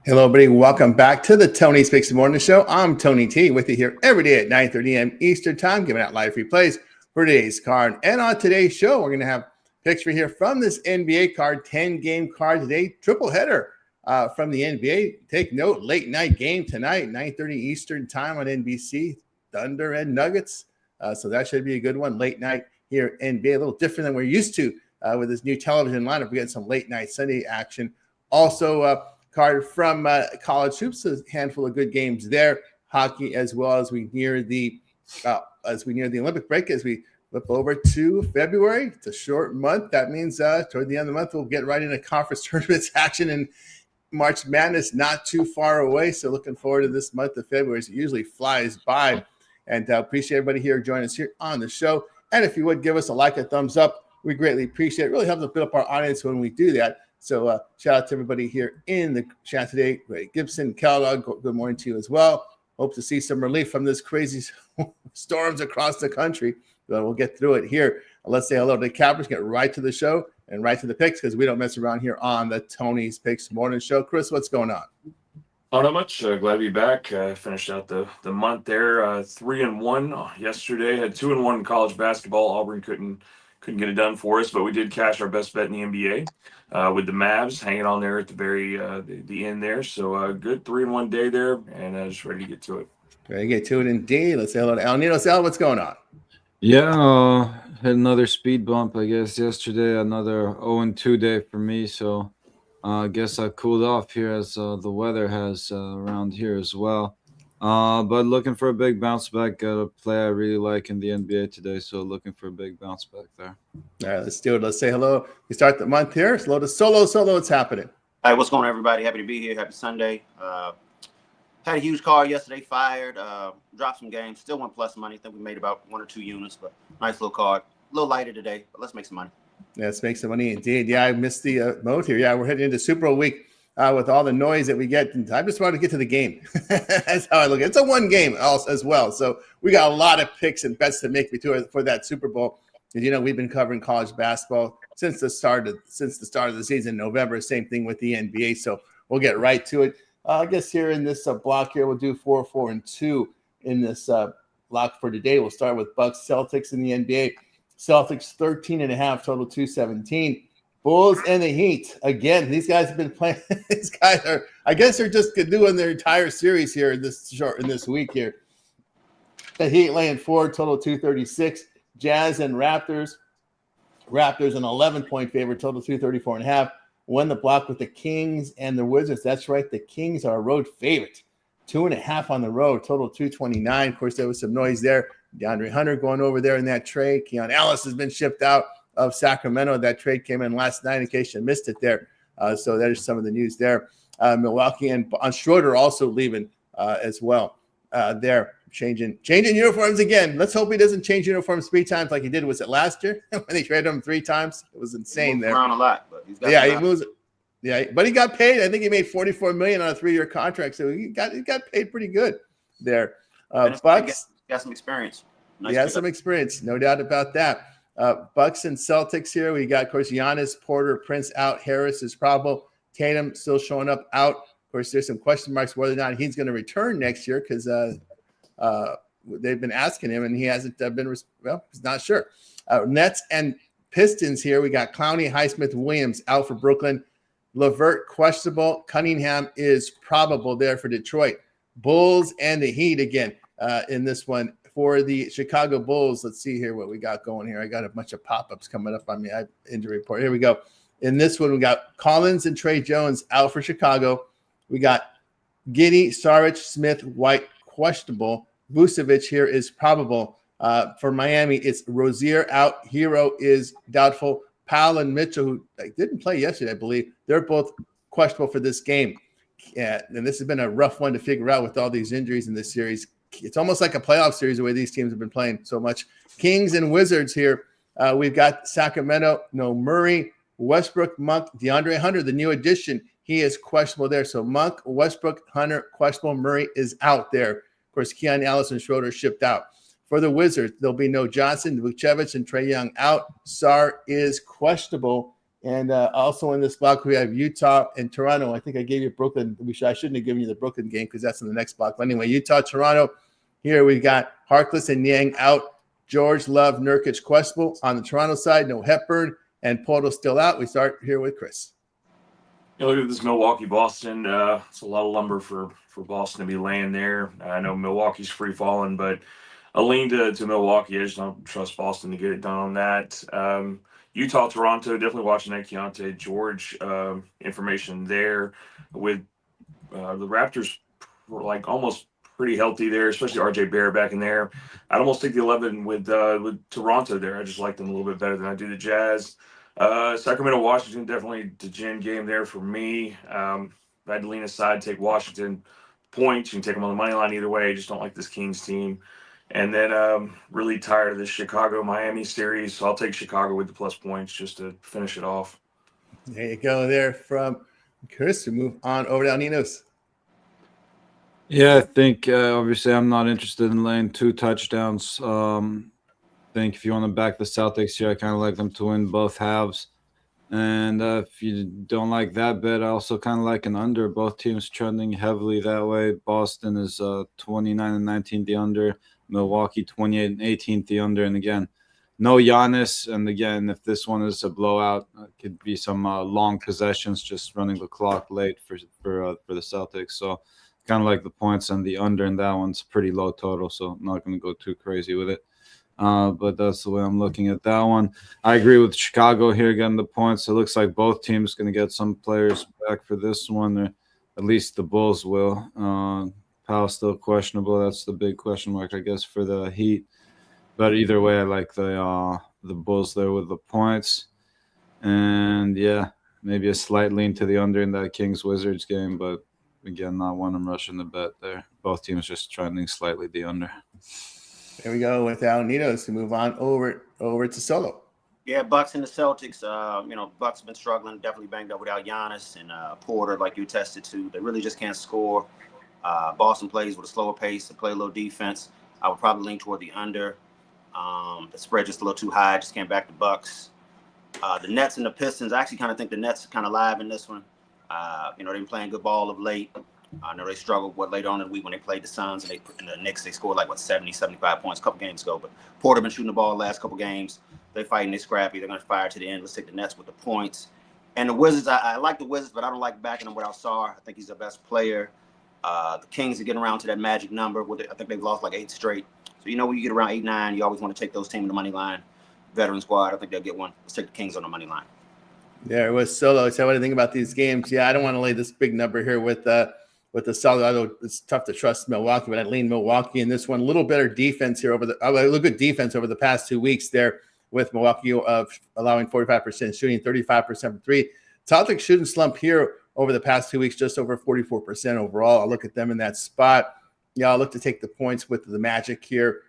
Hello, everybody. Welcome back to the Tony's Picks Morning Show. I'm Tony T with you here every day at 9:30 a.m. Eastern Time, giving out live replays for today's card. And on today's show, we're going to have picks for here from this NBA card, 10-game card today, triple header from the NBA. Take note, late night game tonight, 9:30 Eastern Time on NBC, Thunder and Nuggets. So that should be a good one. Late night here in NBA, a little different than we're used to with this new television lineup. We're getting some late night Sunday action. Also, card from college hoops, a handful of good games there. Hockey, as well as we near the Olympic break, as we flip over to February. It's a short month. That means toward the end of the month, we'll get right into conference tournaments action, and March Madness not too far away. So looking forward to this month of February. It usually flies by, and appreciate everybody here joining us here on the show. And if you would give us a like, a thumbs up, we greatly appreciate it. It really helps us build up our audience when we do that. So shout out to everybody here in the chat today. Ray Gibson, Kellogg, good morning to you as well. Hope to see some relief from this crazy storms across the country. But we'll get through it here. Let's say hello to the Cappers, get right to the show and right to the picks because we don't mess around here on the Tony's Picks Morning Show. Chris, what's going on? Oh, not much. Glad to be back. Finished out the month there. 3-1 yesterday. Had 2-1 in college basketball. Auburn couldn't get it done for us, but we did cash our best bet in the NBA with the Mavs hanging on there at the very the end there. So good 3-1 day there, and just ready to get to it. Ready to get to it indeed. Let's say hello to El Nino. Sal, what's going on? Yeah, had another speed bump, I guess, yesterday. Another 0-2 day for me. So I guess I cooled off here as the weather has around here as well. But looking for a big bounce back. Got a play I really like in the NBA today, so looking for a big bounce back there. All right, let's do it. Let's say hello. We start the month here. Hello to Solo. What's happening? Hi, what's going on, everybody? Happy to be here. Happy Sunday. Had a huge card yesterday, fired, dropped some games, still went plus money. I think we made about 1 or 2 units, but nice little card. A little lighter today, but let's make some money. Yeah, let's make some money indeed. Yeah, I missed the mode here. Yeah, we're heading into Super Bowl week with all the noise that we get. And I just wanted to get to the game. That's how I look at it. It's a one game as well. So we got a lot of picks and bets to make for that Super Bowl. Because, you know, we've been covering college basketball since the start of the season, November. Same thing with the NBA. So we'll get right to it. I guess here in this block here, we'll do 4, 4, and 2 in this block for today. We'll start with Bucks Celtics in the NBA. Celtics 13.5, total 217. Bulls and the Heat. Again, these guys have been playing. These guys are, I guess, they're just doing their entire series here in this week here. The Heat laying 4, total 236. Jazz and Raptors. Raptors an 11-point favorite, total 234.5. Won the block with the Kings and the Wizards. That's right. The Kings are a road favorite. 2.5 on the road, total 229. Of course, there was some noise there. DeAndre Hunter going over there in that trade. Keon Ellis has been shipped out of Sacramento. That trade came in last night in case you missed it there. So there's some of the news there. Milwaukee and Schroeder also leaving as well. There changing uniforms again. Let's hope he doesn't change uniforms 3 times like he did. Was it last year when they traded him 3 times? It was insane there. Around a lot, but he's got he moves. Yeah, but he got paid. I think he made $44 million on a 3-year contract, so he got paid pretty good there. Bucks got some experience. He has some experience, no doubt about that. Bucks and Celtics here. We got, of course, Giannis, Porter, Prince out. Harris is probable. Tatum still showing up out. Of course, there's some question marks whether or not he's going to return next year because they've been asking him, and he hasn't been. He's not sure. Nets and Pistons here. We got Clowney, Highsmith, Williams out for Brooklyn. LeVert questionable. Cunningham is probable there for Detroit. Bulls and the Heat again in this one. For the Chicago Bulls, let's see here what we got going here. I got a bunch of pop-ups coming up on me. Injury report. Here we go. In this one, we got Collins and Trey Jones out for Chicago. We got Giddey, Saric, Smith, White questionable. Vucevic here is probable. For Miami, it's Rozier out. Hero is doubtful. Powell and Mitchell, who didn't play yesterday, I believe, they're both questionable for this game. And this has been a rough one to figure out with all these injuries in this series. It's almost like a playoff series the way these teams have been playing so much. Kings and Wizards here. We've got Sacramento, Murray, Westbrook, Monk, DeAndre Hunter, the new addition. He is questionable there. So Monk, Westbrook, Hunter, questionable. Murray is out there. Of course, Keon Ellis and Schroeder shipped out. For the Wizards, there'll be no Johnson, Vucevic, and Trae Young out. Sarr is questionable. And also in this block, we have Utah and Toronto. I think I gave you Brooklyn. I shouldn't have given you the Brooklyn game because that's in the next block. But anyway, Utah, Toronto. Here we got Harkless and Yang out. George, Love, Nurkic, questionable. On the Toronto side, no Hepburn and Porto still out. We start here with Chris. Look at this Milwaukee-Boston. It's a lot of lumber for Boston to be laying there. I know Milwaukee's free falling, but a lean to Milwaukee. I just don't trust Boston to get it done on that. Utah, Toronto, definitely watching that Keontae George information there. With the Raptors were like almost pretty healthy there, especially RJ Barrett back in there. I'd almost take the 11 with Toronto there. I just like them a little bit better than I do the Jazz. Sacramento, Washington, definitely the gin game there for me. If I had to lean aside, take Washington points. You can take them on the money line either way. I just don't like this Kings team. And then really tired of this Chicago-Miami series, so I'll take Chicago with the plus points just to finish it off. There you go there from Chris. We move on over to Ninos. Yeah, I think obviously I'm not interested in laying 2 touchdowns. I think if you want to back the Celtics here, I kind of like them to win both halves. And if you don't like that bet, I also kind of like an under. Both teams trending heavily that way. Boston is 29-19 the under. Milwaukee 28-18 the under. And again, no Giannis. And again, if this one is a blowout, it could be some long possessions, just running the clock late for the Celtics. So kind of like the points and the under, and that one's pretty low total. So I'm not going to go too crazy with it. But that's the way I'm looking at that one. I agree with Chicago here getting the points. It looks like both teams going to get some players back for this one, or at least the Bulls will. Powell's still questionable. That's the big question mark, I guess, for the Heat. But either way, I like the Bulls there with the points. And, yeah, maybe a slight lean to the under in that Kings-Wizards game. But, again, not one I'm rushing the bet there. Both teams just trending slightly the under. There we go with Ninos to move on over to Solo. Yeah, Bucks and the Celtics. Bucks have been struggling, definitely banged up without Giannis and Porter, like you attested to. They really just can't score. Boston plays with a slower pace. They play a little defense. I would probably lean toward the under. The spread just a little too high. Just can't back the Bucks. The Nets and the Pistons. I actually kind of think the Nets are kind of live in this one. They've been playing good ball of late. I know they struggled later on in the week when they played the Suns and the Knicks. They scored 70, 75 points a couple games ago. But Porter been shooting the ball the last couple games. They fighting, they scrappy. They're going to fire to the end. Let's take the Nets with the points. And the Wizards, I like the Wizards, but I don't like backing them without Sarr. I think he's the best player. The Kings are getting around to that magic number. I think they've lost 8 straight. So when you get around 8, 9, you always want to take those teams on the money line. Veteran squad, I think they'll get one. Let's take the Kings on the money line. There was Solo. So what do you think about these games? Yeah, I don't want to lay this big number here with the Celtics. Although it's tough to trust Milwaukee, but I lean Milwaukee in this one. A little better defense here a little good defense over the past 2 weeks there with Milwaukee allowing 45% shooting, 35% from 3. Celtics shooting slump here over the past 2 weeks, just over 44% overall. I'll look at them in that spot. Yeah, I'll look to take the points with the Magic here.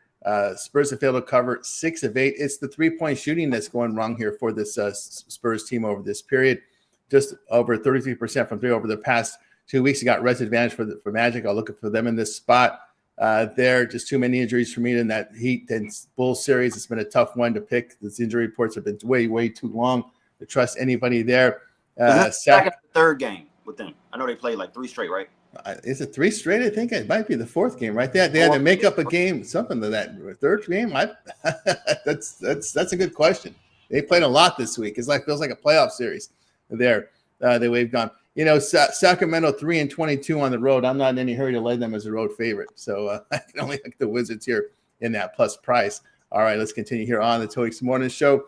Spurs have failed to cover 6 of 8. It's the 3-point shooting that's going wrong here for this Spurs team over this period. Just over 33% from 3 over the past 2 weeks. You got rest advantage for Magic. I'll look for them in this spot. There, just too many injuries for me in that Heat and Bulls series. It's been a tough one to pick. These injury reports have been way, way too long to trust anybody there. Second, third game with them. I know they played 3 straight, right? Is it 3 straight? I think it might be the 4th game, right? They had to make up a game, something to that 3rd game. That's a good question. They played a lot this week. It's feels like a playoff series there. The way we've gone. Sacramento 3-22 on the road. I'm not in any hurry to lay them as a road favorite. So I can only like the Wizards here in that plus price. All right, let's continue here on the Toys Morning Show.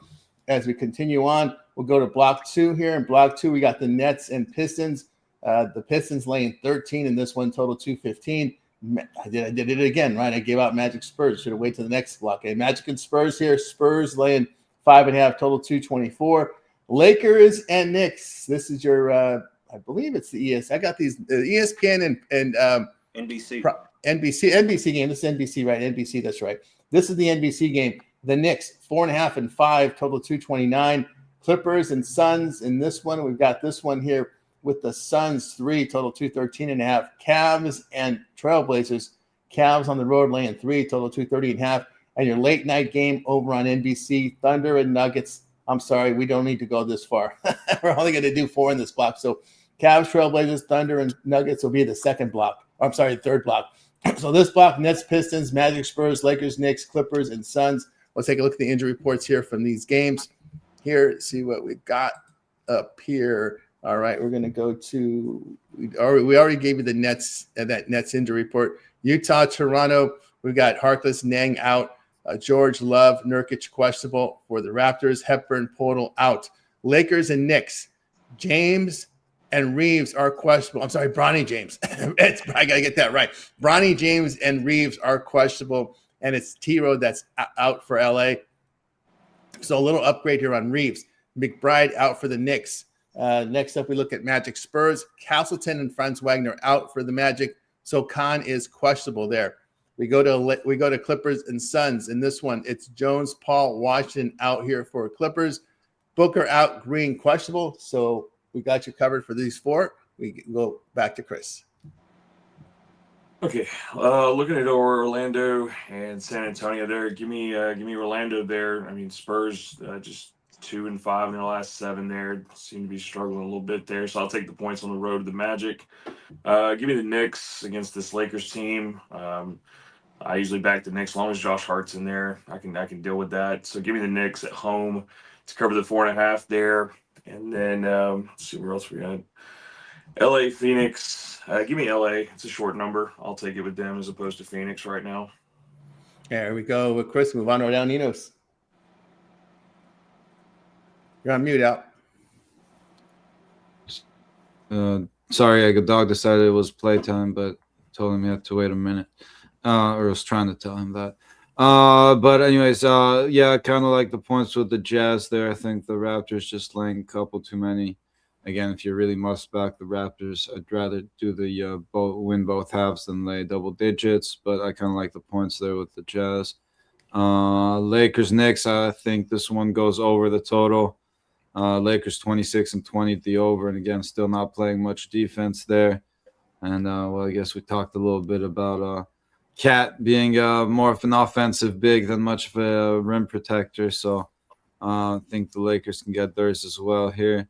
As we continue on, we'll go to block 2 here. In block 2, we got the Nets and Pistons. The Pistons laying 13 in this one, total 215. I did it again, right? I gave out Magic Spurs. Should have waited to the next block. Okay, Magic and Spurs here. Spurs laying 5.5, total 224. Lakers and Knicks. This is your, I believe it's the ES. I got these ESPN and NBC. NBC game. This is NBC, right? NBC, that's right. This is the NBC game. The Knicks 4.5 and 5, total 229. Clippers and Suns in this one. We've got this one here with the Suns 3, total 213.5. Cavs and Trailblazers. Cavs on the road laying 3, total 230.5. And your late night game over on NBC, Thunder and Nuggets I'm sorry, we don't need to go this far. We're only going to do 4 in this block. So Cavs, Trailblazers, Thunder, and Nuggets will be the second block. I'm sorry, the third block. So this block, Nets, Pistons, Magic, Spurs, Lakers, Knicks, Clippers, and Suns. Let's take a look at the injury reports here from these games. Here, see what we got up here. All right, we're going to go to we already gave you the Nets that Nets injury report. Utah, Toronto. We've got Harkless, Nang out. George, Love, Nurkic questionable for the Raptors. Hepburn, Portal out. Lakers and Knicks. James and Reeves are questionable. I'm sorry, Bronny James. I got to get that right. Bronny James and Reeves are questionable, and it's T-Row that's out for LA. So a little upgrade here on Reeves. McBride out for the Knicks. Next up, we look at Magic Spurs. Castleton and Franz Wagner out for the Magic. So Khan is questionable there. We go to Clippers and Suns. In this one, it's Jones, Paul, Washington out here for Clippers. Booker out, Green questionable. So we got you covered for these 4. We go back to Chris. Okay, looking at Orlando and San Antonio there. Give me Orlando there. I mean, Spurs just 2-5 in their last 7 there. Seem to be struggling a little bit there. So I'll take the points on the road to the Magic. Give me the Knicks against this Lakers team. I usually back the Knicks as long as Josh Hart's in there. I can deal with that. So give me the Knicks at home to cover the 4.5 there. And then let's see where else we got. LA, Phoenix. Give me LA. It's a short number. I'll take it with them as opposed to Phoenix right now. There we go with Chris. Move on to down Ninos. You're on mute out. Sorry, a dog decided it was playtime, but told him he had to wait a minute. Or was trying to tell him that. But anyways, yeah, kind of like the points with the Jazz there. I think the Raptors just laying a couple too many. Again, if you really must back the Raptors, I'd rather do the win both halves than lay double digits. But I kind of like the points there with the Jazz. Lakers, Knicks, I think this one goes over the total. Lakers 26-20 at the over, and again, still not playing much defense there. And well, I guess we talked a little bit about Cat being more of an offensive big than much of a rim protector. So I think the Lakers can get theirs as well here.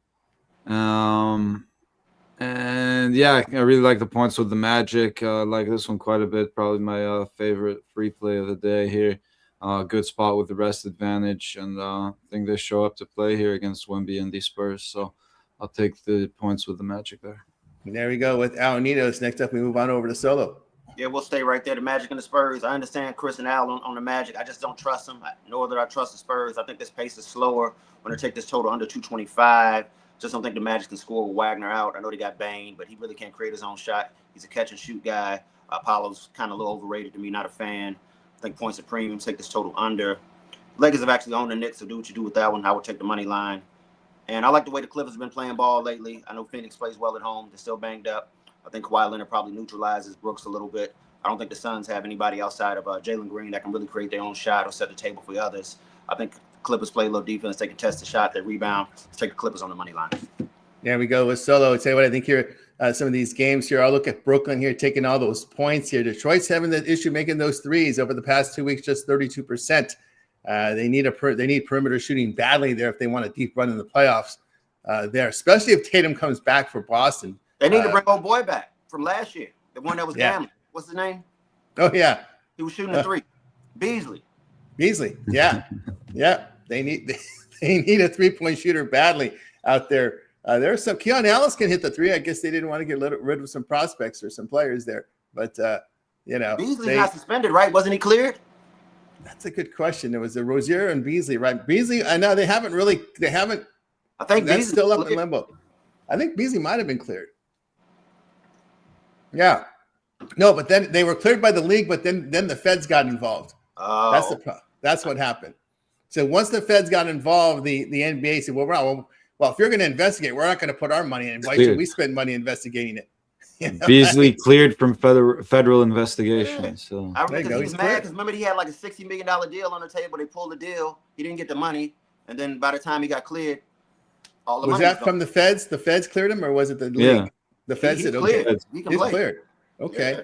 And yeah, I really like the points with the Magic. I like this one quite a bit. Probably my favorite free play of the day here. Good spot with the rest advantage, and I think they show up to play here against Wemby and the Spurs. So I'll take the points with the Magic there. And there we go with Alanitos. Next up, we move on over to Solo. Yeah, we'll stay right there. The Magic and the Spurs. I understand Chris and Al on the Magic. I just don't trust them, nor that I trust the Spurs. I think this pace is slower. When they take this total under 225, just don't think the Magic can score with Wagner out. I know they got Bane, but he really can't create his own shot. He's a catch-and-shoot guy. Apollo's kind of a little overrated to me, not a fan. I think points at premium, take this total under. Lakers have actually owned the Knicks, so do what you do with that one. I would take the money line. And I like the way the Clippers have been playing ball lately. I know Phoenix plays well at home. They're still banged up. I think Kawhi Leonard probably neutralizes Brooks a little bit. I don't think the Suns have anybody outside of Jalen Green that can really create their own shot or set the table for the others. I think Clippers play a little defense. They can test the shot, they rebound. Let's take the Clippers on the money line. There we go with Solo. I'd say what I think here. Some of these games here. I'll look at Brooklyn here, taking all those points here. Detroit's having the issue making those threes over the past 2 weeks, just 32%. They need perimeter shooting badly there if they want a deep run in the playoffs there, especially if Tatum comes back for Boston. They need to bring old boy back from last year, the one that was gambling. What's his name? Oh, yeah. He was shooting a three. Beasley, yeah. Yeah. They need a three-point shooter badly out there. There's some Keon Ellis can hit the three. I guess they didn't want to get rid of some prospects or some players there. But, Beasley's not suspended, right? Wasn't he cleared? That's a good question. There was a Rozier and Beasley, right? Beasley, I know they haven't. I think that's Beasley's still up cleared. in limbo. I think Beasley might have been cleared. Yeah. No, but then they were cleared by the league, but then the feds got involved. Oh. That's what happened. So once the feds got involved, the NBA said, well, if you're going to investigate, we're not going to put our money in. Why should we spend money investigating it? You know? Beasley cleared from federal investigation. Yeah. So I remember he was mad cleared. because remember he had like a $60 million deal on the table. They pulled the deal. He didn't get the money. And then by the time he got cleared, all the Was money that from the feds? The feds cleared him, or was it the league? Yeah. The feds He's said, cleared. okay, He can he's play. cleared. Okay. Yeah.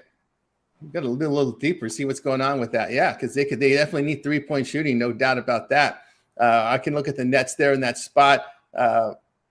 We've got to do a little deeper, see what's going on with that. Yeah, because they definitely need 3-point shooting, no doubt about that. I can look at the Nets there in that spot.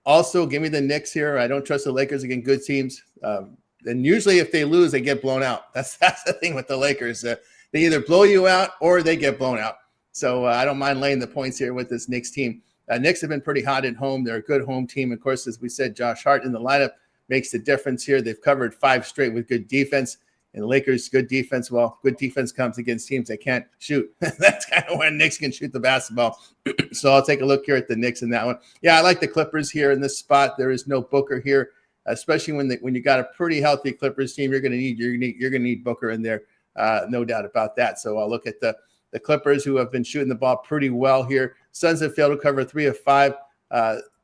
Also, give me the Knicks here. I don't trust the Lakers against good teams. And usually if they lose, they get blown out. That's the thing with the Lakers. They either blow you out or they get blown out. So I don't mind laying the points here with this Knicks team. Knicks have been pretty hot at home. They're a good home team. Of course, as we said, Josh Hart in the lineup makes the difference here. They've covered 5 straight with good defense. And the Lakers, good defense. Well, good defense comes against teams that can't shoot. That's kind of when Knicks can shoot the basketball. So I'll take a look here at the Knicks in that one. Yeah, I like the Clippers here in this spot. There is no Booker here, especially when you got a pretty healthy Clippers team. You're gonna need Booker in there, no doubt about that. So I'll look at the Clippers, who have been shooting the ball pretty well here. Suns have failed to cover 3 of 5.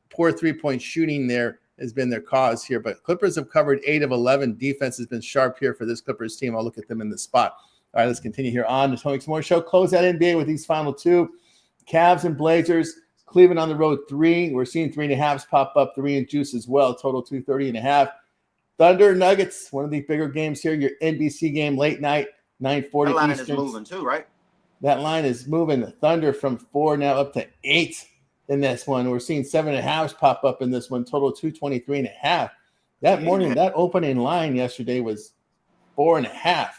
Poor 3-point shooting there has been their cause here, but Clippers have covered 8 of 11. Defense has been sharp here for this Clippers team. I'll look at them in the spot. All right, let's continue here on the Tony More Show. Close out NBA with these final 2. Cavs and Blazers. Cleveland on the road 3. We're seeing 3.5s pop up, 3 and juice as well. Total 230.5. Thunder Nuggets, one of the bigger games here. Your NBC game late night, 9:40 That line Eastern. is moving too, right? That line is moving. The Thunder from 4 now up to 8 in this one. We're seeing 7.5s pop up in this one. Total 223.5. That morning, that opening line yesterday was 4.5.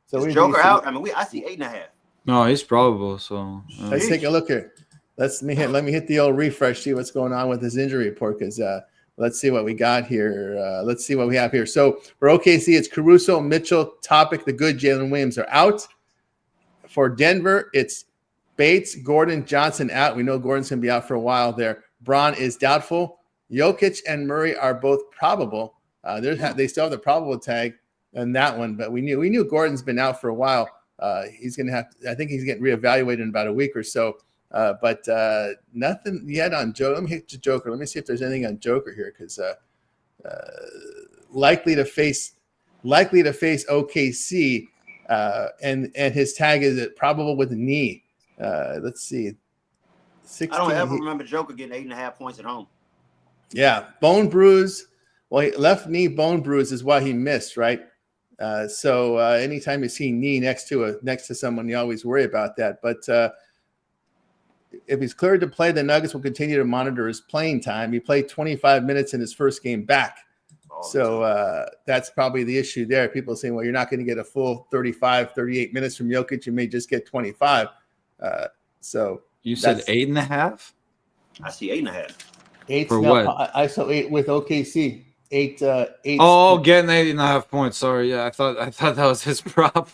So is Joker out? I mean, I see 8.5. No, he's probable. So let's take a look here. Let me hit the old refresh. See what's going on with his injury report. Because let's see what we got here. Let's see what we have here. So for OKC, it's Caruso, Mitchell, Topic, the good Jalen Williams are out. For Denver, it's Bates, Gordon, Johnson out. We know Gordon's going to be out for a while there. Braun is doubtful. Jokic and Murray are both probable. They still have the probable tag in that one, but we knew Gordon's been out for a while. He's going to have. I think he's getting reevaluated in about a week or so. But nothing yet on Joker. Let me hit the Joker. Let me see if there's anything on Joker here, because likely to face OKC, and his tag is probable with a knee. Let's see. 16, I don't ever remember Joker getting 8.5 points at home. Yeah, bone bruise. Well, left knee bone bruise is why he missed, right? So anytime you see knee next to someone, you always worry about that. But if he's cleared to play, the Nuggets will continue to monitor his playing time. He played 25 minutes in his first game back. So that's probably the issue there. People are saying, well, you're not going to get a full 35, 38 minutes from Jokic. You may just get 25. So you said 8.5? I see 8.5. 8 for now, what? I saw 8 with OKC. 8. Oh, getting 8.5 points. Sorry, yeah, I thought that was his prop.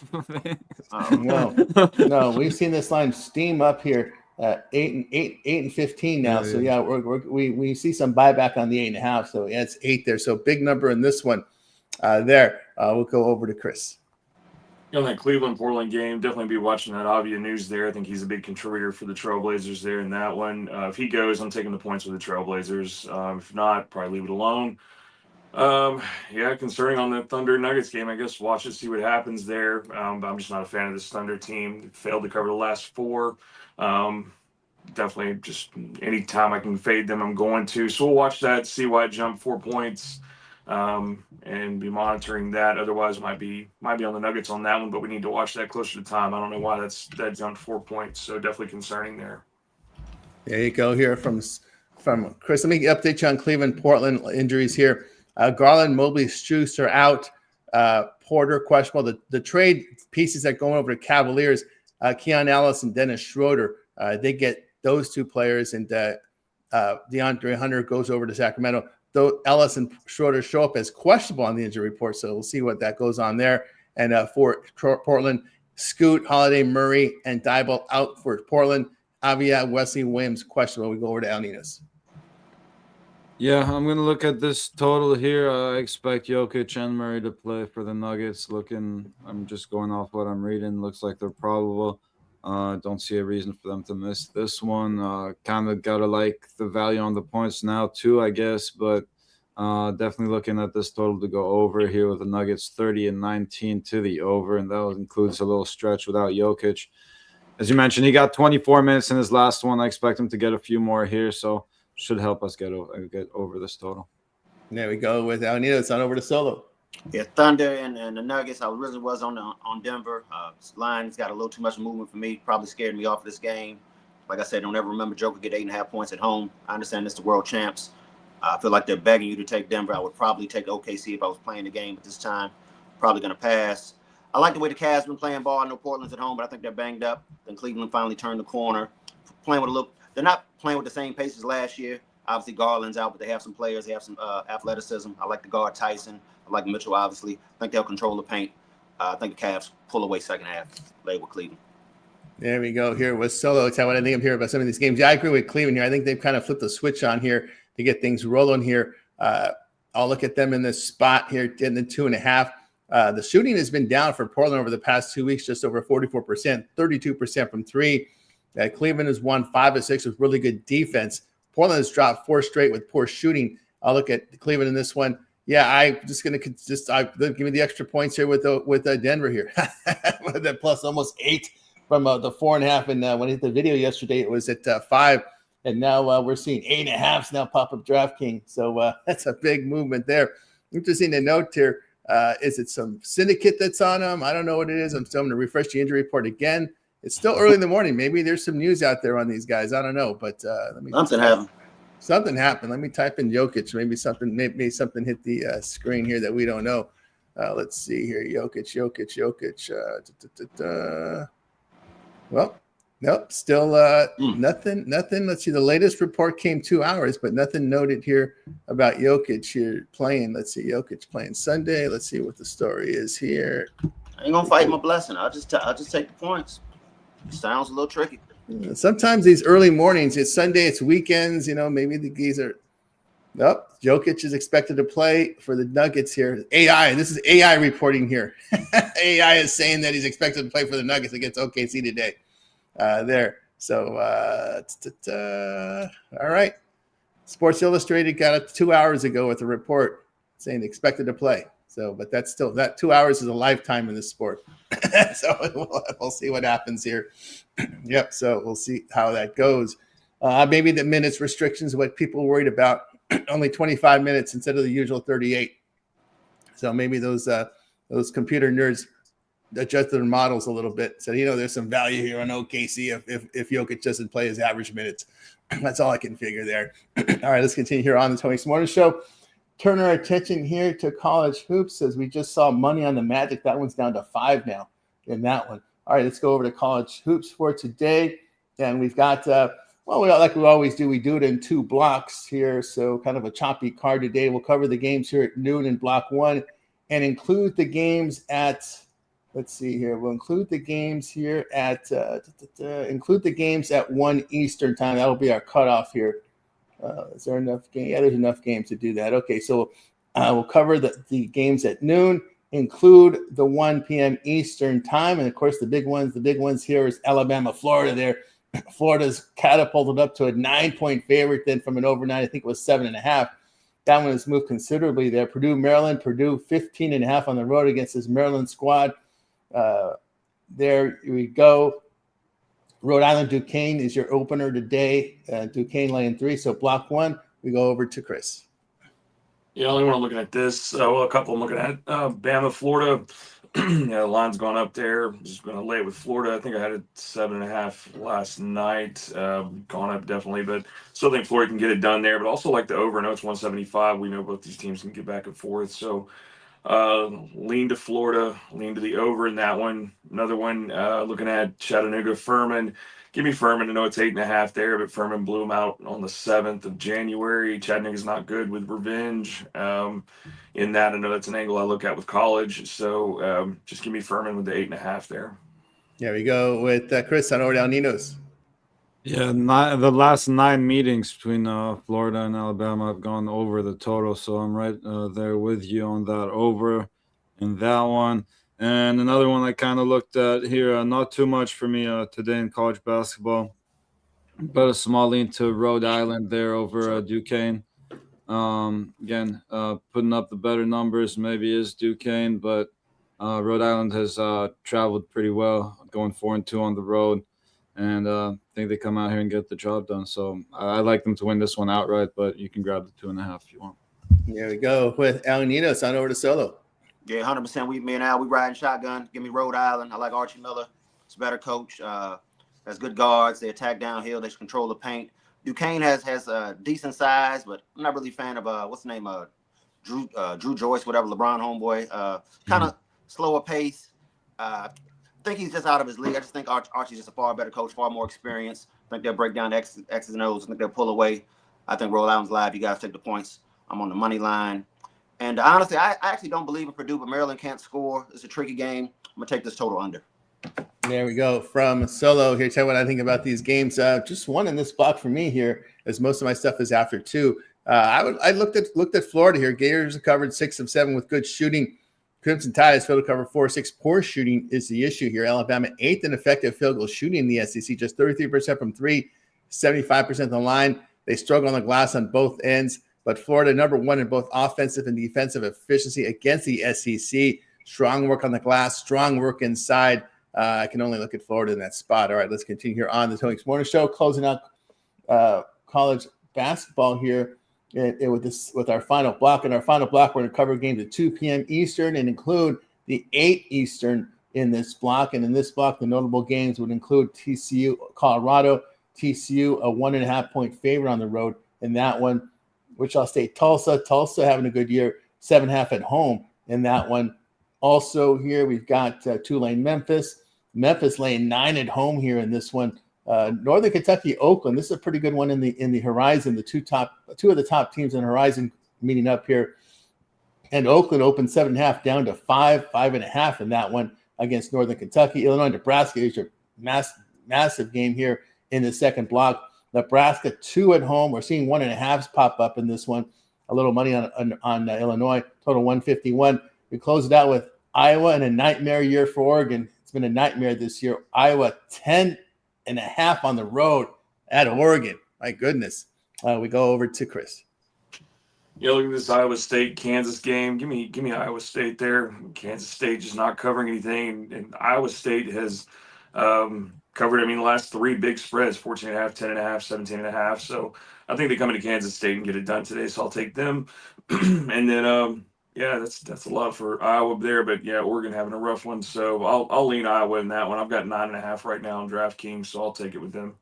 No, we've seen this line steam up here. 8 and 15 now. So yeah, we see some buyback on the 8.5. So yeah, it's 8 there. So big number in this one. There. We'll go over to Chris. On that Cleveland-Portland game, definitely be watching that Avia News there. I think he's a big contributor for the Trailblazers there in that one. If he goes, I'm taking the points with the Trailblazers. If not, probably leave it alone. Yeah, concerning on the Thunder Nuggets game, I guess watch it, see what happens there. But I'm just not a fan of this Thunder team. Failed to cover the last 4. Definitely just any time I can fade them, I'm going to. So we'll watch that, see why it jumped 4 points, and be monitoring that. Otherwise, might be on the Nuggets on that one, but we need to watch that closer to time. I don't know why that jumped 4 points. So definitely concerning there. There you go here from Chris. Let me update you on Cleveland, Portland injuries here. Garland, Mobley, Strus are out. Porter, questionable. The trade pieces that going over to Cavaliers, Keon Ellis and Dennis Schroeder, they get those 2 players, and DeAndre Hunter goes over to Sacramento. Though Ellis and Schroeder show up as questionable on the injury report, so we'll see what that goes on there. And for Portland, Scoot, Holiday, Murray, and Dybul out for Portland. Avia, Wesley, Williams, questionable. We go over to Alninas. Yeah, I'm going to look at this total here. I expect Jokic and Murray to play for the Nuggets. I'm just going off what I'm reading. Looks like they're probable. Don't see a reason for them to miss this one. Kind of got to like the value on the points now too, I guess. But definitely looking at this total to go over here with the Nuggets 30 and 19 to the over. And that includes a little stretch without Jokic. As you mentioned, he got 24 minutes in his last one. I expect him to get a few more here. So should help us get over this total. There we go with Alnito. It's on over to Solo. Yeah, Thunder and the Nuggets. I really was on Denver. Line's got a little too much movement for me. Probably scared me off of this game. Like I said, don't ever remember Joker get 8.5 points at home. I understand it's the world champs. I feel like they're begging you to take Denver. I would probably take OKC if I was playing the game at this time. Probably going to pass. I like the way the Cavs been playing ball. I know Portland's at home, but I think they're banged up. Then Cleveland finally turned the corner. Playing with a little. They're not playing with the same pace as last year. Obviously, Garland's out, but they have some players. They have some athleticism. I like the guard Tyson. I like Mitchell, obviously. I think they'll control the paint. I think the Cavs pull away second half, lay with Cleveland. There we go. Here with Solo. Tell what I think of here about some of these games. Yeah, I agree with Cleveland here. I think they've kind of flipped the switch on here to get things rolling here. I'll look at them in this spot here in the 2.5. The shooting has been down for Portland over the past 2 weeks, just over 44%, 32% from three. Cleveland has won 5 of 6 with really good defense. Portland has dropped 4 straight with poor shooting. I'll look at Cleveland in this one. Yeah, I'm just going to give me the extra points here with Denver here. With that plus almost 8 from the 4.5. And when I hit the video yesterday, it was at 5. And now we're seeing 8.5s now pop up DraftKings. So that's a big movement there. Interesting to note here. Is it some syndicate that's on them? I don't know what it is. I'm still going to refresh the injury report again. It's still early in the morning. Maybe there's some news out there on these guys. I don't know. But something happened. Let me type in Jokic. Maybe something hit the screen here that we don't know. Let's see here. Jokic. Well, nope. Still nothing. Let's see. The latest report came 2 hours, but nothing noted here about Jokic here playing. Let's see. Jokic playing Sunday. Let's see what the story is here. I ain't gonna fight my blessing. I'll just take the points. Sounds a little tricky. Sometimes these early mornings, it's Sunday, it's weekends, maybe the geese are. Nope. Jokic is expected to play for the Nuggets here. AI. This is AI reporting here. AI is saying that he's expected to play for the Nuggets against OKC today. There. So, all right. Sports Illustrated got it 2 hours ago with a report saying expected to play. So, but that's still, that 2 hours is a lifetime in this sport. So we'll see what happens here. Yep. So we'll see how that goes. Maybe the minutes restrictions, what people are worried about. Only 25 minutes instead of the usual 38. So maybe those computer nerds adjusted their models a little bit. So, there's some value here on OKC if Jokic doesn't play his average minutes. That's all I can figure there. All right, let's continue here on the Tony Morning Show. Turn our attention here to college hoops as we just saw money on the Magic. That one's down to 5 now in that one. All right, let's go over to college hoops for today. And we've got, like we always do, we do it in 2 blocks here. So kind of a choppy card today. We'll cover the games here at noon in block 1 and include the games at, let's see here. We'll include the games here at, include the games at 1 Eastern time. That'll be our cutoff here. Is there enough game? Yeah, there's enough games to do that. Okay, so we'll cover the games at noon, include the 1 p.m. Eastern time. And, of course, the big ones here is Alabama, Florida there. Florida's catapulted up to a 9-point favorite then from an overnight. I think it was 7.5. That one has moved considerably there. Purdue, Maryland. Purdue 15.5 on the road against this Maryland squad. There we go. Rhode Island, Duquesne is your opener today. Duquesne laying 3. So block 1, we go over to Chris. Yeah, only one I'm looking at this. A couple I'm looking at. Bama, Florida. The line's gone up there. Just going to lay it with Florida. I think I had it 7.5 last night. Gone up definitely, but still think Florida can get it done there. But also like the over. I know it's 175. We know both these teams can get back and forth. So lean to Florida, lean to the over in that one. Another one, looking at Chattanooga, Furman. Give me Furman. I know it's 8.5 there, but Furman blew them out on the 7th of January. Chattanooga's not good with revenge. In that, I know that's an angle I look at with college. So just give me Furman with the 8.5 there. There we go with Chris on Ordell Ninos. Yeah, the last 9 meetings between Florida and Alabama have gone over the total, so I'm right there with you on that over in that one. And another one I kind of looked at here, not too much for me today in college basketball, but a small lean to Rhode Island there over Duquesne. Again, putting up the better numbers maybe is Duquesne, but Rhode Island has traveled pretty well, going 4-2 on the road. And I think they come out here and get the job done. So I like them to win this one outright, but you can grab the 2.5 if you want. There we go with Al Ninos on over to Solo. Yeah, 100%. Me and Al, we riding shotgun. Give me Rhode Island. I like Archie Miller. It's a better coach. has good guards. They attack downhill. They control the paint. Duquesne has decent size, but I'm not really a fan of what's the name, Drew Joyce, whatever, LeBron homeboy. Kind of slower pace. I think he's just out of his league. I just think Archie's just a far better coach, far more experienced. I think they'll break down X's and O's. I think they'll pull away. I think Rhode Island's live. You guys take the points. I'm on the money line. And honestly, I actually don't believe in Purdue, but Maryland can't score. It's a tricky game. I'm going to take this total under. There we go. From Solo here, tell you what I think about these games. Just one in this block for me here, as most of my stuff is after two. I looked at Florida here. Gators have covered 6 of 7 with good shooting. Crimson Tide has failed to cover 4-6. Poor shooting is the issue here. Alabama 8th in effective field goal shooting in the SEC, just 33% from 3, 75% on the line. They struggle on the glass on both ends, but Florida number 1 in both offensive and defensive efficiency against the SEC. Strong work on the glass, strong work inside. I can only look at Florida in that spot. All right, let's continue here on the Tony Morning Show, closing out college basketball here with our final block. In our final block, we're going to cover games at 2 p.m. Eastern and include the 8 Eastern in this block. And in this block, the notable games would include TCU, Colorado. TCU, a 1.5-point favorite on the road in that one. Wichita State, Tulsa having a good year, 7.5 at home in that one. Also here, we've got Tulane, Memphis laying 9 at home here in this one. Northern Kentucky, Oakland. This is a pretty good one in the Horizon. The two of the top teams in Horizon meeting up here. And Oakland opened 7.5 down to 5.5 in that one against Northern Kentucky. Illinois, Nebraska is your massive game here in the second block. Nebraska 2 at home. We're seeing 1.5s pop up in this one. A little money on Illinois. Total 151. We close it out with Iowa and a nightmare year for Oregon. It's been a nightmare this year. Iowa 10.5 on the road at Oregon. My goodness. We go over to Chris. Yeah, look at this Iowa State-Kansas game. Give me Iowa State there. Kansas State just not covering anything. And Iowa State has covered, the last 3 big spreads, 14.5, 10.5, 17.5. So I think they come into Kansas State and get it done today. So I'll take them. And then, that's a lot for Iowa there. But, yeah, Oregon having a rough one. So I'll lean Iowa in that one. I've got 9.5 right now on DraftKings, so I'll take it with them.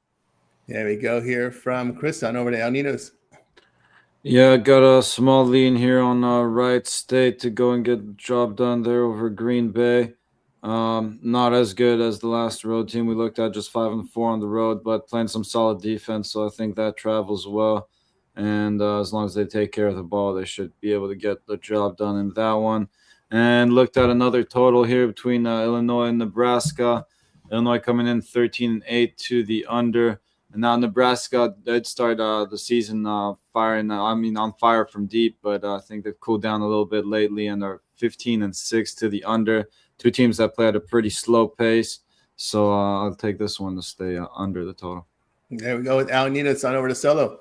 There we go here from Chris on over to El Ninos. Yeah, I got a small lean here on Wright State to go and get the job done there over Green Bay. Not as good as the last road team we looked at, just 5-4 on the road, but playing some solid defense, so I think that travels well. And as long as they take care of the ball, they should be able to get the job done in that one. And looked at another total here between Illinois and Nebraska. Illinois coming in 13-8 to the under. And now Nebraska did start the season on fire from deep, but I think they've cooled down a little bit lately and are 15-6 to the under. 2 teams that play at a pretty slow pace. So I'll take this one to stay under the total. There we go with Al Nina. It's on over to Solo.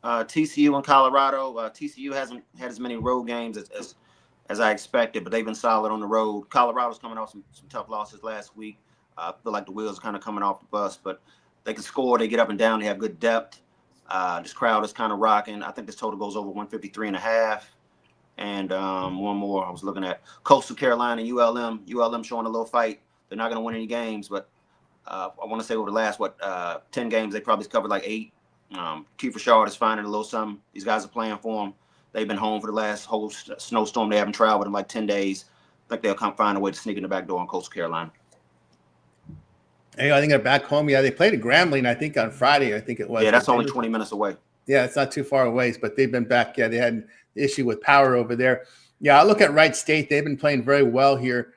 TCU and Colorado. TCU hasn't had as many road games as I expected, but they've been solid on the road. Colorado's coming off some tough losses last week. I feel like the wheels are kind of coming off the bus, but they can score. They get up and down. They have good depth. This crowd is kind of rocking. I think this total goes over 153.5. And one more I was looking at. Coastal Carolina and ULM. ULM showing a little fight. They're not going to win any games, but I want to say over the last, 10 games, they probably covered like 8. Kiefer Shard is finding a little something. These guys are playing for them. They've been home for the last whole snowstorm. They haven't traveled in like 10 days. I think they'll find a way to sneak in the back door on Coastal Carolina. Hey, I think they're back home. Yeah, they played at Grambling, I think, on Friday. I think it was. Yeah, that's only 20 minutes away. Yeah, it's not too far away, but they've been back. Yeah, they had an issue with power over there. Yeah, I look at Wright State. They've been playing very well here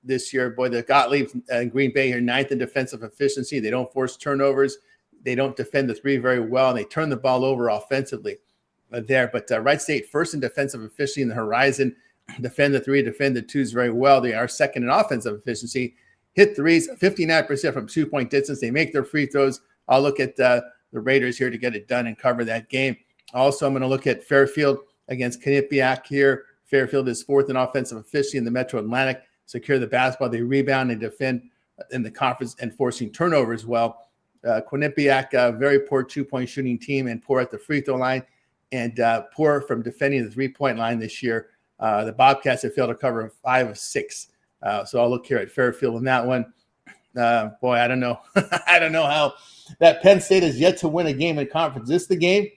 this year. Boy, the Gottlieb and Green Bay here, 9th in defensive efficiency. They don't force turnovers. They don't defend the 3 very well, and they turn the ball over offensively there. But Wright State, 1st in defensive efficiency in the Horizon. Defend the 3, defend the 2s very well. They are 2nd in offensive efficiency. Hit 3s, 59% from 2-point distance. They make their free throws. I'll look at the Raiders here to get it done and cover that game. Also, I'm going to look at Fairfield against Quinnipiac here. Fairfield is 4th in offensive efficiency in the Metro Atlantic. Secure the basketball. They rebound and defend in the conference and forcing turnovers well. Quinnipiac, a very poor 2-point shooting team and poor at the free throw line and poor from defending the 3-point line this year. The Bobcats have failed to cover 5 of 6. So I'll look here at Fairfield in that one. boy, I don't know. I don't know how that Penn State has yet to win a game in conference. Is this the game?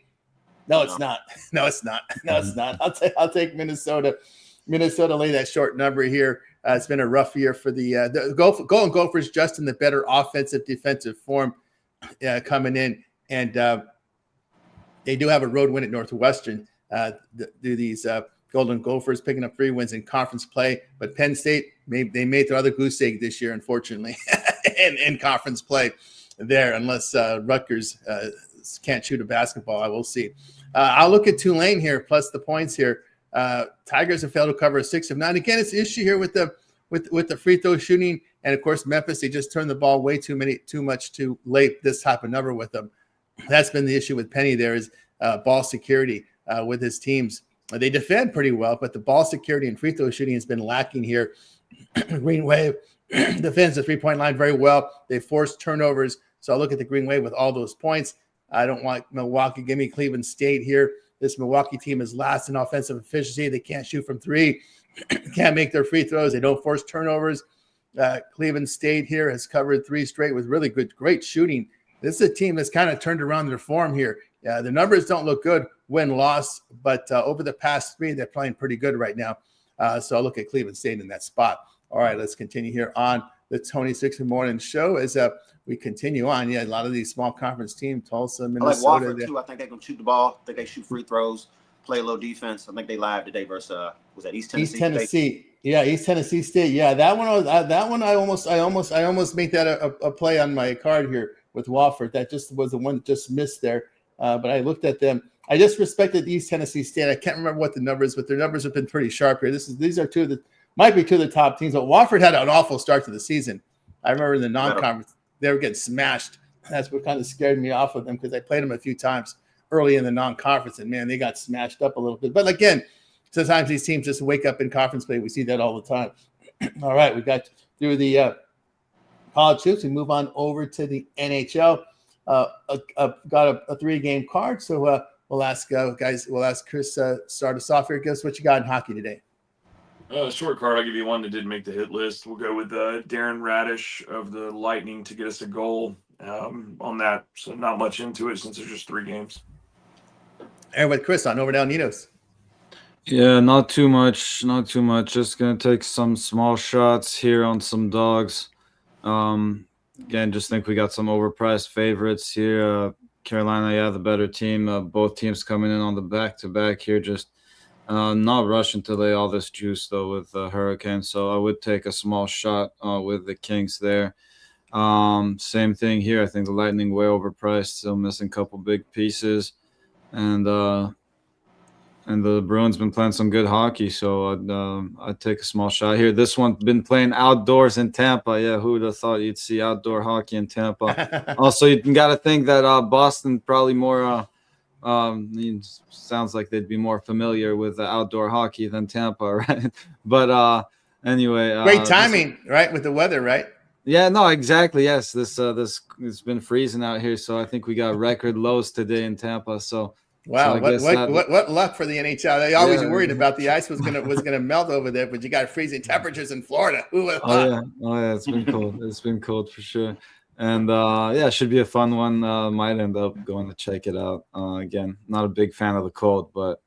No, it's not. No, it's not. No, it's not. I'll take Minnesota. Minnesota lay that short number here. It's been a rough year for the Golden Gophers, just in the better offensive defensive form coming in, and they do have a road win at Northwestern. Do these Golden Gophers picking up 3 wins in conference play, but Penn State they made their other goose egg this year, unfortunately, in conference play there, unless Rutgers can't shoot a basketball. I will see. I'll look at Tulane here plus the points here. Tigers have failed to cover 6 of 9. Again, it's an issue here with the free throw shooting, and of course Memphis, they just turned the ball way too much too late. This type of number with them. That's been the issue with Penny. There is ball security with his teams. They defend pretty well, but the ball security and free throw shooting has been lacking here. Green Wave defends the 3-point line very well. They force turnovers. So I'll look at the Green Wave with all those points. I don't want Milwaukee. Give me Cleveland State here. This Milwaukee team is last in offensive efficiency. They can't shoot from 3, can't make their free throws. They don't force turnovers. Cleveland State here has covered 3 straight with really great shooting. This is a team that's kind of turned around their form here. The numbers don't look good, win-loss, but over the past 3, they're playing pretty good right now. So I'll look at Cleveland State in that spot. All right, let's continue here on the Tony Sixer Morning Show as we continue on. Yeah, a lot of these small conference teams, Tulsa, Minnesota. I like Wofford, too. I think they're going to shoot the ball. I think they shoot free throws, play a little defense. I think they live today versus, was that East Tennessee? East Tennessee. State? Yeah, East Tennessee State. Yeah, that one I almost made that a play on my card here with Wofford. That just was the one just missed there. But I looked at them. I just respected East Tennessee State. I can't remember what the numbers, but their numbers have been pretty sharp here. These are might be 2 of the top teams. But Wofford had an awful start to the season. I remember in the non-conference, they were getting smashed. That's what kind of scared me off of them because I played them a few times early in the non-conference, and man, they got smashed up a little bit. But again, sometimes these teams just wake up in conference play. We see that all the time. All right, we got through the college hoops. We move on over to the NHL. Got a 3-game card, so we'll ask guys. We'll ask Chris start us off here. Guess what you got in hockey today? Short card. I'll give you one that didn't make the hit list. We'll go with Darren Radish of the Lightning to get us a goal on that. So not much into it since there's just 3 games. And with Chris on over to Nitos. Yeah, not too much. Just gonna take some small shots here on some dogs. Again, just think we got some overpriced favorites here. Carolina, the better team. Both teams coming in on the back-to-back here. Just not rushing to lay all this juice, though, with Hurricane. So I would take a small shot with the Kings there. Same thing here. I think the Lightning way overpriced, still missing a couple big pieces. And the Bruins been playing some good hockey, so I'd take a small shot here. This one been playing outdoors in Tampa. Yeah, who would have thought you'd see outdoor hockey in Tampa? Also, you got to think that Boston probably more sounds like they'd be more familiar with outdoor hockey than Tampa, right? But anyway, great timing, right, with the weather, right? Yeah, no, exactly. Yes, this it's been freezing out here, so I think we got record lows today in Tampa. So. Wow, what luck for the NHL. They always worried about the ice was gonna melt over there, but you got freezing temperatures in Florida. Oh yeah, it's been cold. It's been cold for sure. And it should be a fun one. Might end up going to check it out. Again, not a big fan of the cold, but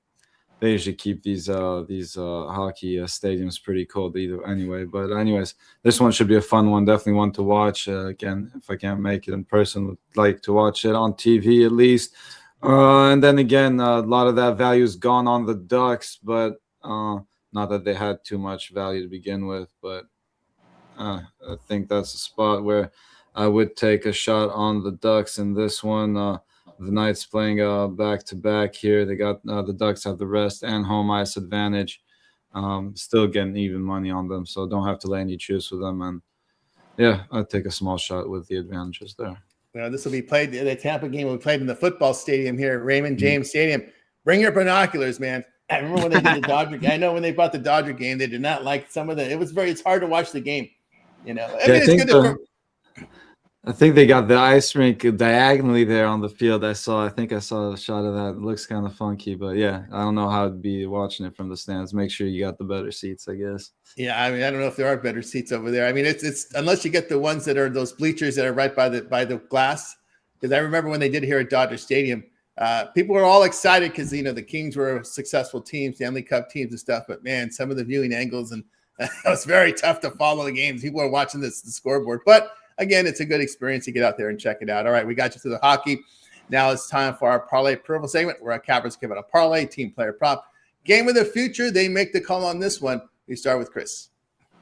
they usually keep these hockey stadiums pretty cold either anyway. But anyways, this one should be a fun one. Definitely one to watch. Again, if I can't make it in person, would like to watch it on TV at least. And then again, a lot of that value is gone on the Ducks, but not that they had too much value to begin with. But I think that's a spot where I would take a shot on the Ducks in this one. The Knights playing back-to-back here. They got the Ducks have the rest and home ice advantage. Still getting even money on them, so don't have to lay any juice with them. And yeah, I'd take a small shot with the advantages there. This will be played. The Tampa game will be played in the football stadium here, Raymond James Stadium. Bring your binoculars, man. I remember when they did the Dodger game. I know when they brought the Dodger game, they did not like some of the. It's hard to watch the game. You know, I mean, it's good I think they got the ice rink diagonally there on the field. I think I saw a shot of that. It looks kind of funky, but yeah, I don't know how it'd be watching it from the stands. Make sure you got the better seats, I guess. Yeah, I mean, I don't know if there are better seats over there. I mean, it's unless you get the ones that are those bleachers that are right by the glass. Because I remember when they did here at Dodger Stadium, people were all excited because the Kings were successful teams, Stanley Cup teams and stuff. But man, some of the viewing angles and it was very tough to follow the games. People are watching the scoreboard, but again, it's a good experience to get out there and check it out. All right, we got you through the hockey. Now it's time for our parlay purple segment where our cappers give it a parlay, team player prop, game of the future. They make the call on this one. We start with Chris.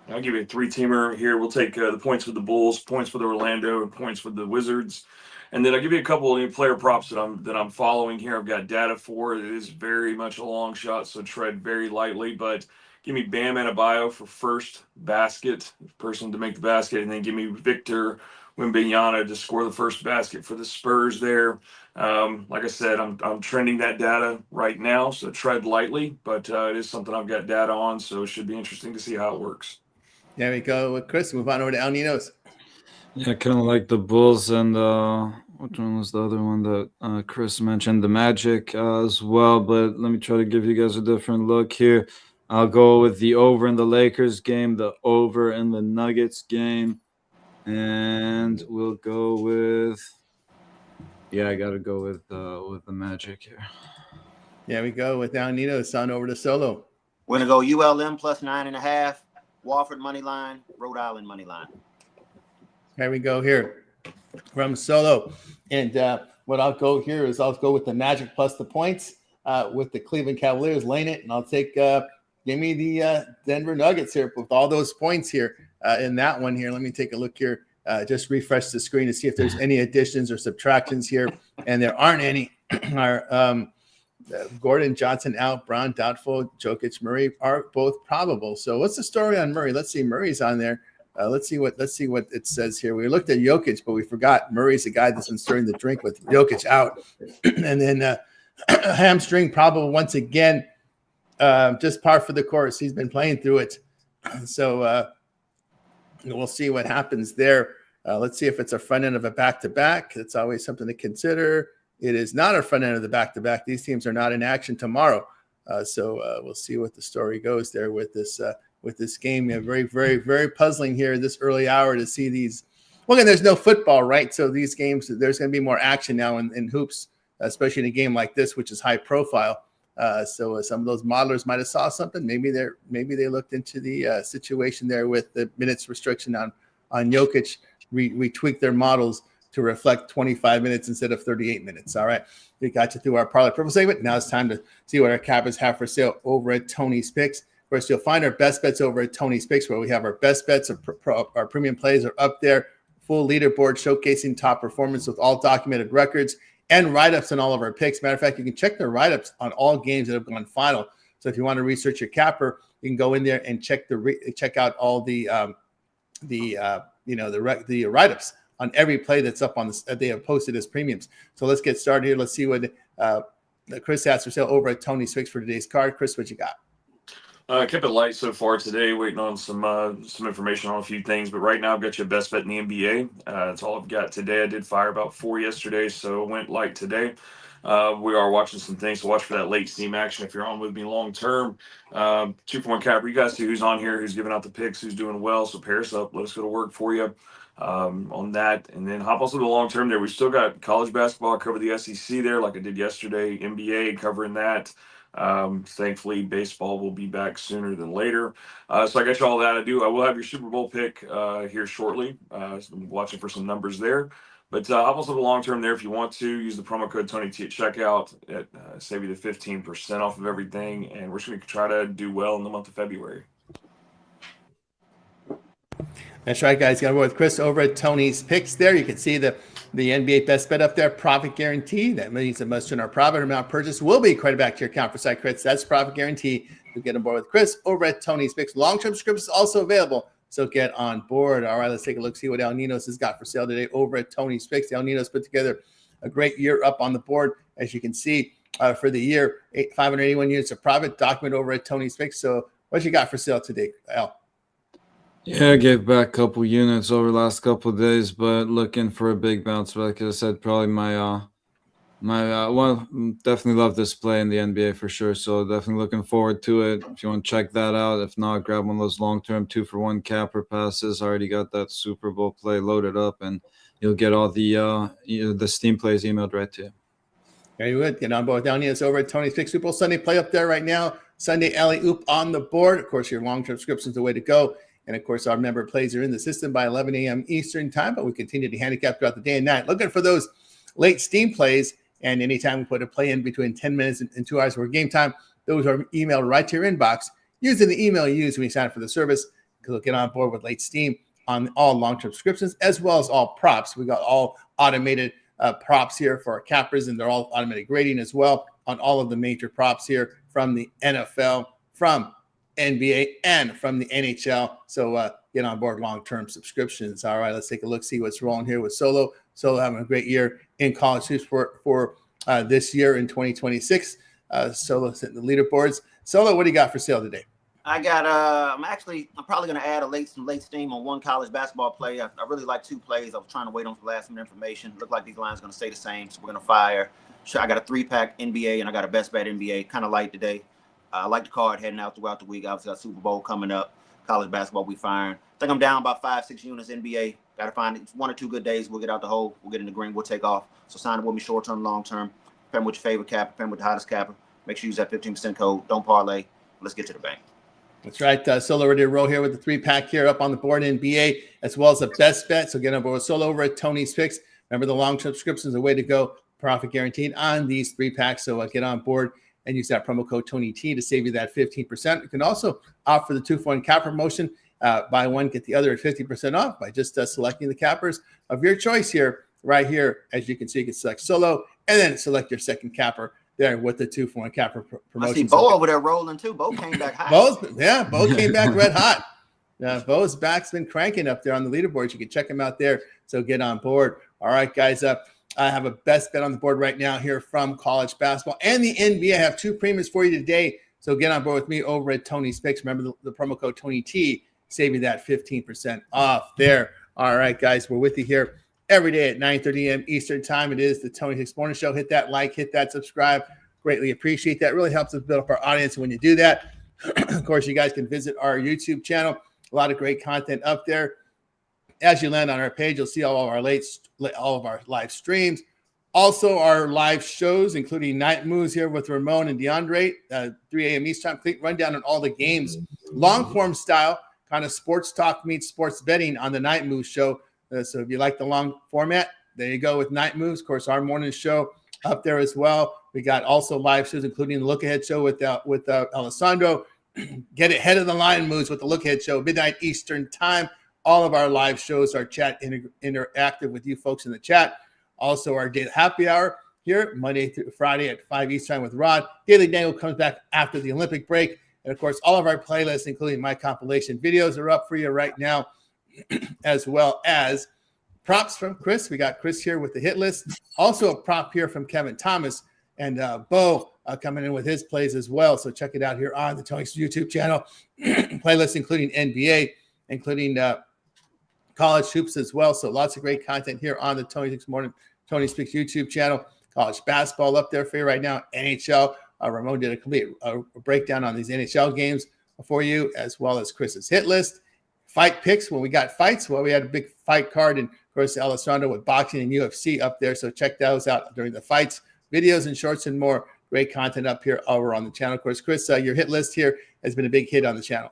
I'll give you a 3-teamer here. We'll take the points for the Bulls, points for the Orlando, and points for the Wizards. And then I'll give you a couple of player props that I'm following here. I've got data for. It is very much a long shot, so tread very lightly. But give me Bam Adebayo for first basket, person to make the basket, and then give me Victor Wembanyama to score the first basket for the Spurs there. Like I said, I'm trending that data right now, so tread lightly. But it is something I've got data on, so it should be interesting to see how it works. There we go with Chris. Move on over to El Nino's. Yeah, kind of like the Bulls and which one was the other one that Chris mentioned? The Magic as well, but let me try to give you guys a different look here. I'll go with the over in the Lakers game, the over in the Nuggets game, and we'll go with I got to go with the Magic here. There we go with El Nino's. On over to Solo. We're going to go ULM plus 9.5, Wofford money line, Rhode Island money line. There we go here from Solo. And what I'll go here is I'll go with the Magic plus the points with the Cleveland Cavaliers laying it. And I'll take give me the Denver Nuggets here with all those points here in that one here. Let me take a look here. Just refresh the screen to see if there's any additions or subtractions here. And there aren't any. Our Gordon, Johnson out, Brown doubtful, Jokic, Murray are both probable. So what's the story on Murray? Let's see. Murray's on there. Let's see what it says here. We looked at Jokic, but we forgot Murray's the guy that's been stirring the drink with Jokic out. And then hamstring probable once again. Just par for the course. He's been playing through it. So we'll see what happens there. Let's see if it's a front end of a back-to-back. It's always something to consider. It is not a front end of the back-to-back. These teams are not in action tomorrow. So we'll see what the story goes there with this game. Yeah, very, very, very puzzling here this early hour to see these. Well, again, there's no football, right? So these games, there's going to be more action now in hoops, especially in a game like this, which is high profile. So some of those modelers might have saw something. Maybe they looked into the situation there with the minutes restriction on Jokic. We tweaked their models to reflect 25 minutes instead of 38 minutes. All right. We got you through our parlay purple segment. Now it's time to see what our cappers have for sale over at Tony's Picks. First, you'll find our best bets over at Tony's Picks, where we have our best bets. Our premium plays are up there. Full leaderboard showcasing top performance with all documented records and write-ups on all of our picks. Matter of fact, you can check the write-ups on all games that have gone final. So if you want to research your capper, you can go in there and check out all the write-ups on every play that's up on this that they have posted as premiums. So let's get started here. Let's see what Chris has for sale over at Tony's Picks for today's card. Chris, what you got? Kept it light so far today, waiting on some information on a few things. But right now, I've got your best bet in the NBA. That's all I've got today. I did fire about 4 yesterday, so it went light today. We are watching some things to watch for that late steam action if you're on with me long term. 2-for-1 capper. You guys see who's on here, who's giving out the picks, who's doing well. So pair us up. Let us go to work for you on that. And then hop also to the long term there. We still got college basketball. I covered the SEC there like I did yesterday. NBA covering that. Thankfully, baseball will be back sooner than later. So I got you all that. I will have your Super Bowl pick here shortly. I'm watching for some numbers there. But hop also the long term there if you want to. Use the promo code TonyT at checkout. Save you the 15% off of everything. And we're just going to try to do well in the month of February. That's right, guys. Got to go with Chris over at Tony's Picks there. You can see the NBA best bet up there, profit guarantee. That means that most in our profit amount purchase will be credited back to your account for site crits. That's profit guarantee. You get on board with Chris over at Tony's Picks. Long-term subscription is also available, so get on board. All right, let's take a look, see what El Ninos has got for sale today over at Tony's Picks. El Ninos put together a great year up on the board, as you can see, for the year. 581 units of profit documented over at Tony's Picks. So what you got for sale today, El? Yeah, I gave back a couple units over the last couple of days, but looking for a big bounce back. Like I said, probably definitely love this play in the NBA for sure. So definitely looking forward to it. If you want to check that out, if not, grab one of those long-term 2-for-1 capper passes. I already got that Super Bowl play loaded up, and you'll get all the Steam plays emailed right to you. Very good. Get on board down here. It's over at Tony's Pick Super Bowl Sunday play up there right now. Sunday alley oop on the board. Of course, your long-term subscription is the way to go. And of course, our member plays are in the system by 11 a.m. Eastern time, but we continue to handicap throughout the day and night. Looking for those late Steam plays. And anytime we put a play in between 10 minutes and 2 hours for game time, those are emailed right to your inbox using the email you use when you sign up for the service. Because get on board with late Steam on all long-term subscriptions as well as all props. We got all automated props here for our cappers, and they're all automatic grading as well on all of the major props here from the NFL, from NBA, and from the NHL. So get on board long-term subscriptions. All right, let's take a look, see what's rolling here with Solo. Solo having a great year in college hoops for this year in 2026. Solo hitting the leaderboards. Solo, what do you got for sale today? I got I'm probably gonna add some late steam on one college basketball play. I really like 2 plays. I was trying to wait on the last minute information. Look like these lines are gonna stay the same, so we're gonna fire. I got a 3-pack NBA and I got a best bet NBA, kind of light today. I like the card heading out throughout the week. Obviously got Super Bowl coming up, college basketball we firing. I think I'm down about 5-6 units NBA. Gotta find 1 or 2 good days. We'll get out the hole, we'll get in the green, we'll take off. So sign up with me short term, long term. Depending with your favorite capper, depending with the hottest capper. Make sure you use that 15% code. Don't parlay. Let's get to the bank. That's right. Solo ready to roll here with the 3-pack here up on the board in NBA, as well as the best bet. So get on board with Solo over at Tony's Picks. Remember, the long-term subscription is the way to go. Profit guaranteed on these 3-packs. So get on board and use that promo code TonyT to save you that 15%. You can also opt for the 2-for-1 cap promotion. Buy one, get the other at 50% off by just selecting the cappers of your choice here. Right here, as you can see, you can select Solo and then select your second capper there with the 2-for-1 capper promotion. I see Bo over there rolling too. Bo came back hot. Bo came back red hot. Bo's back's been cranking up there on the leaderboard. You can check him out there. So get on board. All right, guys. I have a best bet on the board right now here from college basketball and the NBA. I have 2 premiums for you today. So get on board with me over at Tony's Picks. Remember the promo code TonyT, save you that 15% off there. All right, guys. We're with you here every day at 9:30 a.m. Eastern time. It is the Tony Hicks Morning Show. Hit that like, hit that subscribe. Greatly appreciate that. It really helps us build up our audience. And when you do that, of course, you guys can visit our YouTube channel. A lot of great content up there. As you land on our page, you'll see all of our live streams. Also, our live shows, including Night Moves here with Ramon and DeAndre, 3 a.m. Eastern time. Complete rundown on all the games. Long form style, kind of sports talk meets sports betting on the Night Moves show. So if you like the long format, there you go with Night Moves. Of course, our morning show up there as well. We got also live shows, including the Look Ahead show with Alessandro. Get ahead of the line moves with the Look Ahead show, midnight Eastern time. All of our live shows are chat interactive with you folks in the chat. Also, our daily happy hour here, Monday through Friday at 5 Eastern with Rod. Daily Dangle comes back after the Olympic break. And, of course, all of our playlists, including my compilation videos, are up for you right now, as well as props from Chris. We got Chris here with the hit list. Also a prop here from Kevin Thomas. And Bo coming in with his plays as well. So check it out here on the Tony's YouTube channel. Playlist including NBA, including college hoops as well. So lots of great content here on the Tony Speaks YouTube channel. College basketball up there for you right now. NHL. Ramon did a complete breakdown on these NHL games for you, as well as Chris's hit list. Fight picks. When we got fights, well, we had a big fight card. And, of course, Alessandro with boxing and UFC up there. So check those out during the fights. Videos and shorts and more great content up here over on the channel. Of course, Chris, your hit list here has been a big hit on the channel.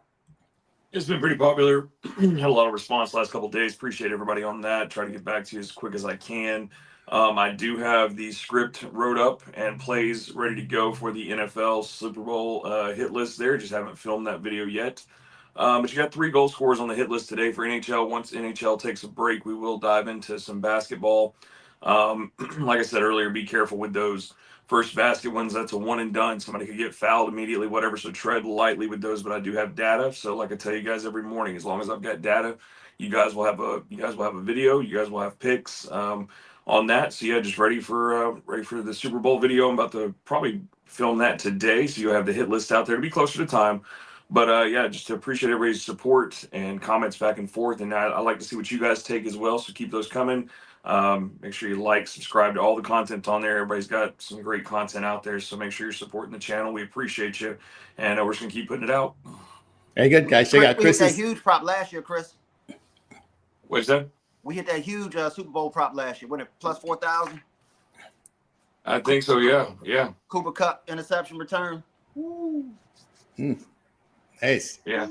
It's been pretty popular. Had a lot of response last couple of days. Appreciate everybody on that. Try to get back to you as quick as I can. I do have the script wrote up and plays ready to go for the NFL Super Bowl hit list there. Just haven't filmed that video yet. But you got 3 goal scorers on the hit list today for NHL. Once NHL takes a break, we will dive into some basketball. Like I said earlier, be careful with those first basket ones. That's a one and done. Somebody could get fouled immediately, whatever. So tread lightly with those. But I do have data. So like I tell you guys every morning, as long as I've got data, you guys will have a video. You guys will have picks on that. So yeah, just ready for the Super Bowl video. I'm about to probably film that today. So you'll have the hit list out there to be closer to time. But yeah, just to appreciate everybody's support and comments back and forth. And I like to see what you guys take as well. So keep those coming. Make sure you like, subscribe to all the content on there. Everybody's got some great content out there. So make sure you're supporting the channel. We appreciate you. And we're just going to keep putting it out. Very good, guys. Check out We hit that Chris's. huge prop last year, Chris. What's that? We hit that huge Super Bowl prop last year. Wasn't it plus 4,000? I think so. Yeah. Yeah. Cooper Cup interception return. Nice. Yeah.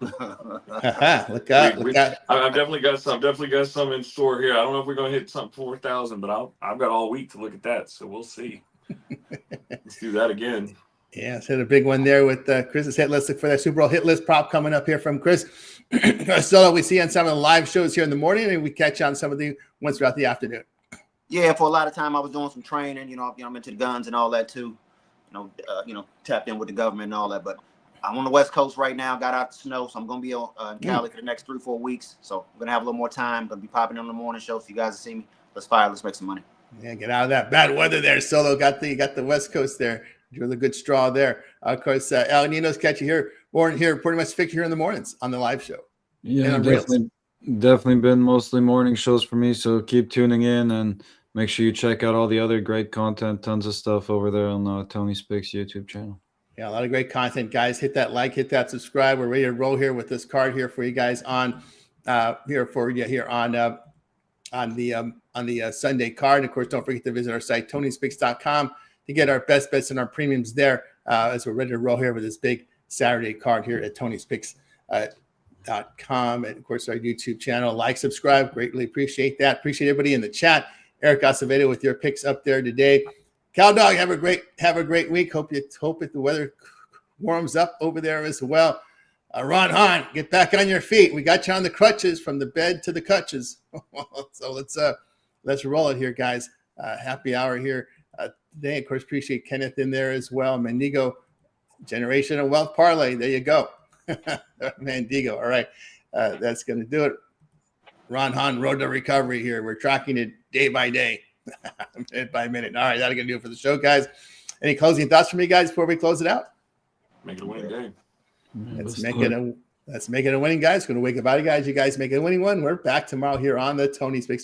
Look out. Look out. I've definitely got some in store here. I don't know if we're going to hit something 4,000, but I've got all week to look at that. So we'll see. Let's do that again. Yeah, so a big one there with Chris's hit list. Look for that Super Bowl hit list prop coming up here from Chris. So we see on some of the live shows here in the morning, and we catch on some of the ones throughout the afternoon. Yeah, for a lot of time I was doing some training. You know, I'm into the guns and all that too. Tapped in with the government and all that. But I'm on the West Coast right now. Got out the snow, so I'm gonna be in Cali for the next 3-4 weeks. So I'm gonna have a little more time. Gonna be popping on the morning show so you guys will see me. Let's fire. Let's make some money. Yeah, get out of that bad weather there. Solo got the West Coast there. You're the good straw there. Of course, El Nino's catch you here, born here, pretty much fixed here in the mornings on the live show. Yeah, definitely been mostly morning shows for me. So keep tuning in and make sure you check out all the other great content. Tons of stuff over there on Tony Spick's YouTube channel. Yeah, a lot of great content, guys. Hit that like, hit that subscribe. We're ready to roll here with this card here for you guys on on the Sunday card. And of course, don't forget to visit our site TonySpeaks.com to get our best bets and our premiums there as we're ready to roll here with this big Saturday card here at TonySpeaks.com. And of course, our YouTube channel. Like, subscribe, greatly appreciate that. Appreciate everybody in the chat. Eric Acevedo with your picks up there today. Cow Dog, have a great week. Hope the weather warms up over there as well. Ron Hahn, get back on your feet. We got you on the crutches from the bed to the crutches. So let's roll it here, guys. Happy hour here today. Of course, appreciate Kenneth in there as well. Mendigo, Generational Wealth Parlay. There you go. Mendigo. All right. That's going to do it. Ron Hahn, Road to Recovery here. We're tracking it day by day, minute by minute. All right. That's going to do it for the show, guys. Any closing thoughts from you guys before we close it out? Make it a winning day. Let's make it a winning, guys. Going to wake up out of guys. You guys make it a winning one. We're back tomorrow here on the Tony Speaks.